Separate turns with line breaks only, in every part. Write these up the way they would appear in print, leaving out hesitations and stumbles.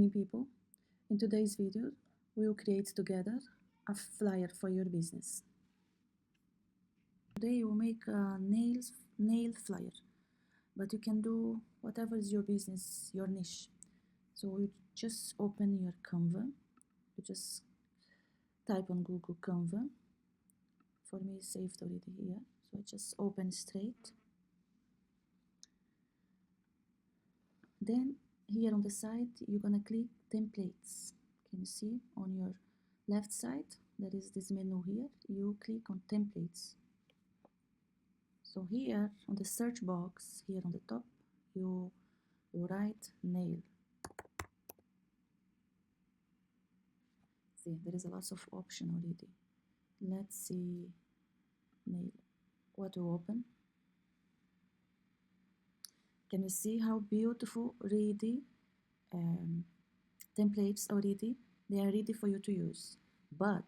morning, people. In today's video, we will create together a flyer for your business. Today, you will make a nail flyer, but you can do whatever is your business, your niche. So you just open your Canva. You just type on Google Canva. For me, it's saved already here. So I just open straight. Then here on the side, you're gonna click templates. Can you see on your left side? There is this menu here. You click on templates. So here on the search box, here on the top, you write nail. See, there is a lot of option already. Let's see nail. What to open? Can you see how beautiful ready templates already? They are ready for you to use. But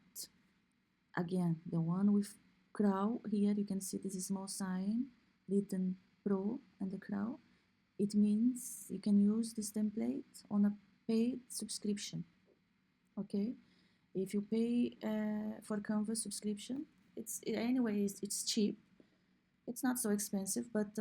again, the one with crow here, you can see this small sign written pro and the crow. It means you can use this template on a paid subscription. Okay, if you pay for Canva subscription, it's cheap. It's not so expensive, but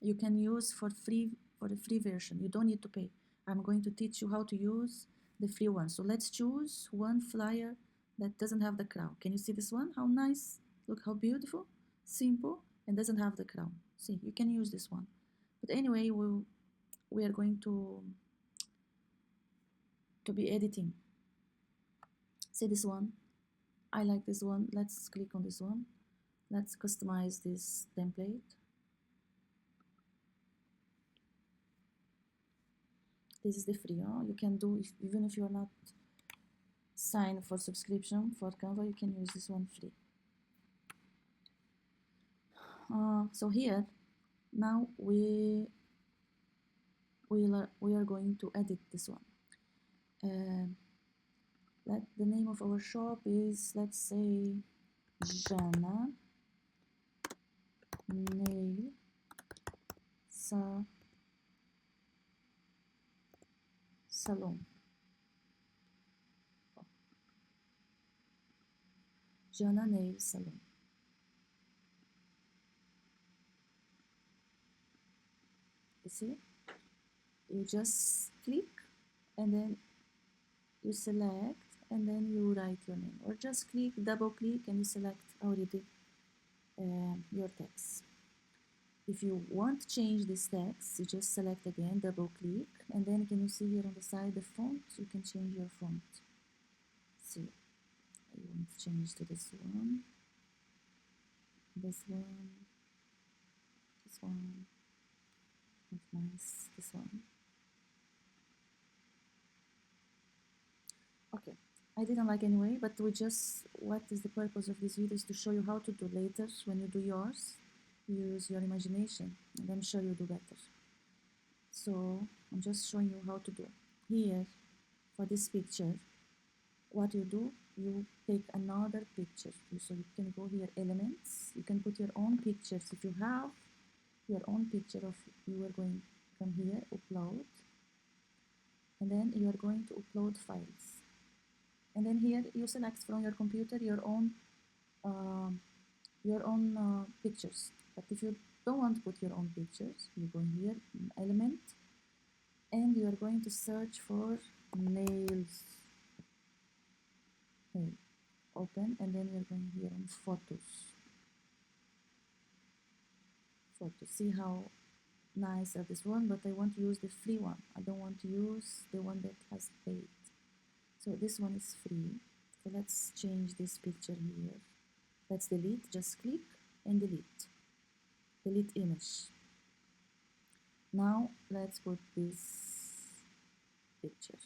you can use for the free version. You don't need to pay. I'm going to teach you how to use the free one. So let's choose one flyer that doesn't have the crown. Can you see this one? How nice. Look how beautiful, simple, and doesn't have the crown. See, you can use this one. But anyway, we are going to be editing. See this one? I like this one. Let's click on this one. Let's customize this template. This is the free. You can do, even if you're not signed for subscription for Canva, you can use this one free. So here, now we are going to edit this one. The name of our shop is, let's say, Jana Nail Salon. Jana Nail Salon. You see? You just click and then you select and then you write your name, or just click, double click, and you select already your text. If you want to change this text, you just select again, double click, and then can you see here on the side the font? You can change your font. See, I want to change to this one, this one, this one. That's nice. This one. Okay, I didn't like anyway, but what is the purpose of this video is to show you how to do later when you do yours. Use your imagination, and I'm sure you'll do better. So I'm just showing you how to do. Here, for this picture, what you do, you take another picture. So you can go here, elements. You can put your own pictures. If you have your own picture of you are going to come here, upload, and then you are going to upload files. And then here you select from your computer your own pictures. But if you don't want to put your own pictures, you go here, element, and you are going to search for nails. Okay. Open, and then you're going here on photos. See how nice are this one, but I want to use the free one. I don't want to use the one that has paid. So this one is free. So let's change this picture here. Let's delete, just click and delete. Delete image. Now let's put this picture.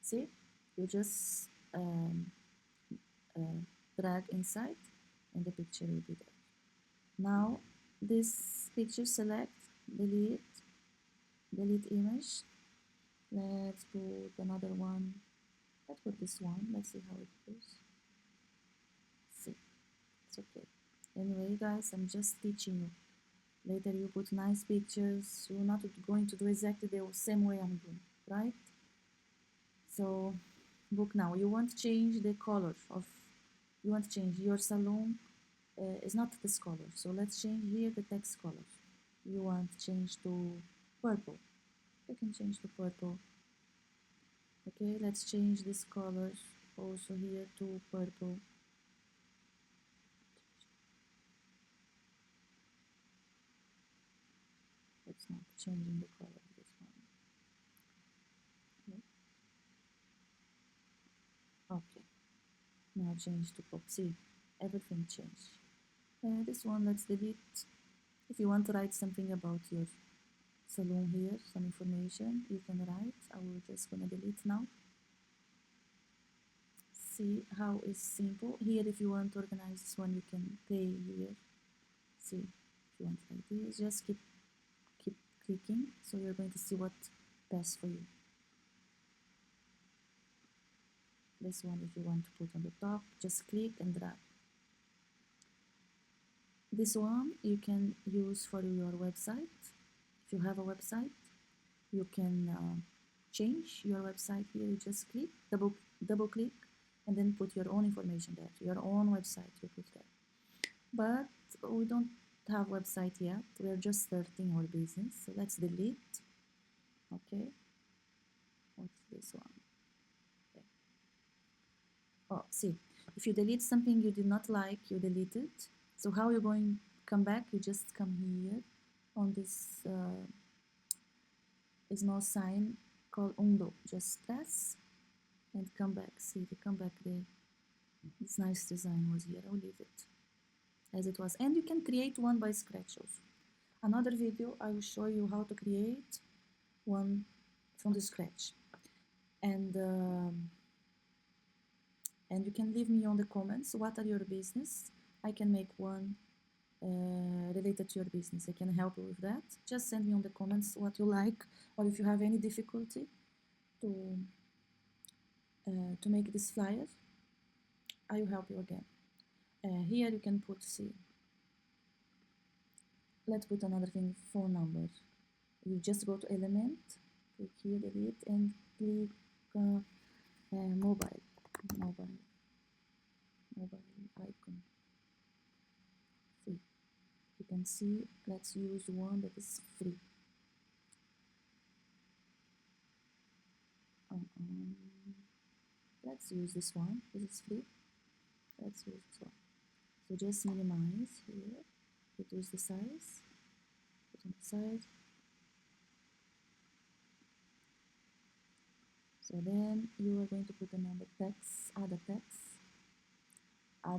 See, you just drag inside and the picture will be there. Now this picture, select, delete image. Let's put another one. Let's put this one. Let's see how it goes. See, it's okay. Anyway, guys, I'm just teaching you. Later you put nice pictures. You're not going to do exactly the same way I'm doing, right? So book now. You want to change the color of, you want to change your salon is not this color. So let's change here the text color. You want to change to purple. You can change to purple. Okay, let's change this color also here to purple. It's not changing the color of this one. Okay, now change to pop. See, everything changed. This one, let's delete. If you want to write something about your salon here, some information, you can write. I will just gonna delete now. See how it's simple. Here, if you want to organize this one, you can pay here. See, if you want like this, just keep clicking. So you're going to see what best for you. This one, if you want to put on the top, just click and drag. This one you can use for your website. If you have a website, you can change your website here. You just click, double click, and then put your own information there. Your own website you put there. But we don't have website yet. We're just starting our business. So let's delete. Okay. What's this one? Okay. Oh, see, if you delete something you did not like, you delete it. So how you going to come back? You just come here on this small sign called undo. Just press and come back. See, the come back there. This nice design was here. I'll leave it as it was. And you can create one by scratch also. Another video, I will show you how to create one from the scratch. And you can leave me on the comments what are your business. I can make one related to your business. I can help you with that. Just send me on the comments what you like, or if you have any difficulty to make this flyer, I will help you again. Here you can put, see, let's put another thing, phone number. You just go to element, click here, delete, and click mobile icon. See, you can see, let's use one that is free. Let's use this one. This is free. Let's use this one. So just minimize here, reduce the size, put on the side. So then you are going to put another text, add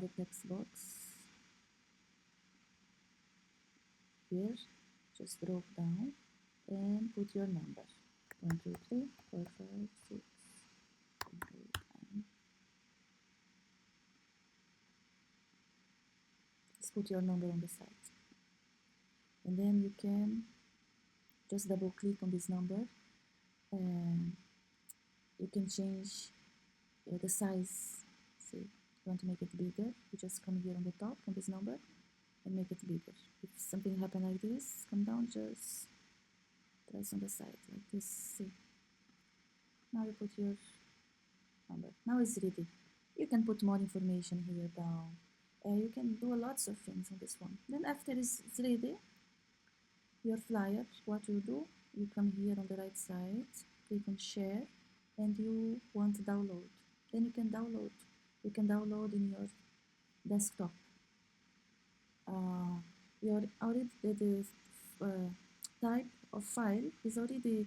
a text box here. Just drop down and put your number. 1, 2, 3, 4, 5, 6, 7, 8, 9. Just put your number on the side. And then you can just double click on this number and you can change the size. See, you want to make it bigger, you just come here on the top on this number and make it bigger. If something happen like this, come down, just press on the side like this. See, now you put your number. Now it's ready. You can put more information here down. You can do lots of things on this one. Then after it's ready, your flyer, what you do, you come here on the right side, click on share, and you want to download. Then you can download. You can download in your desktop. Your already the type of file is already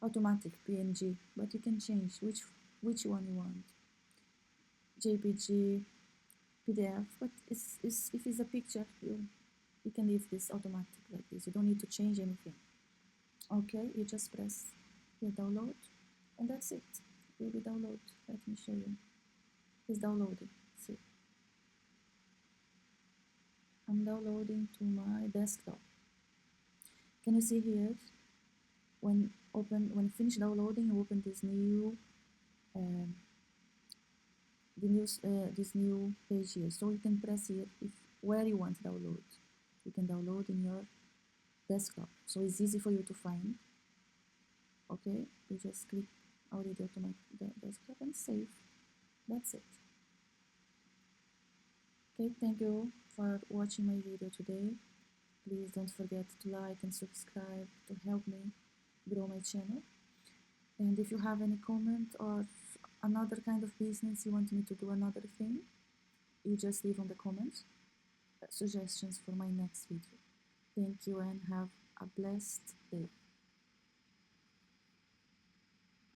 automatic PNG, but you can change which one you want. JPG, PDF, but if it's a picture, you can leave this automatic like this. You don't need to change anything. Okay, you just press here download, and that's it. It will be download. Let me show you. It's downloading. See, I'm downloading to my desktop. Can you see here? When finish downloading, you open this new this new page here. So you can press here if where you want to download. You can download in your desktop, so it's easy for you to find. Okay, you just click already automatic desktop and save. That's it. Okay, thank you for watching my video today. Please don't forget to like and subscribe to help me grow my channel. And if you have any comment or another kind of business you want me to do another thing, you just leave on the comments suggestions for my next video. Thank you and have a blessed day.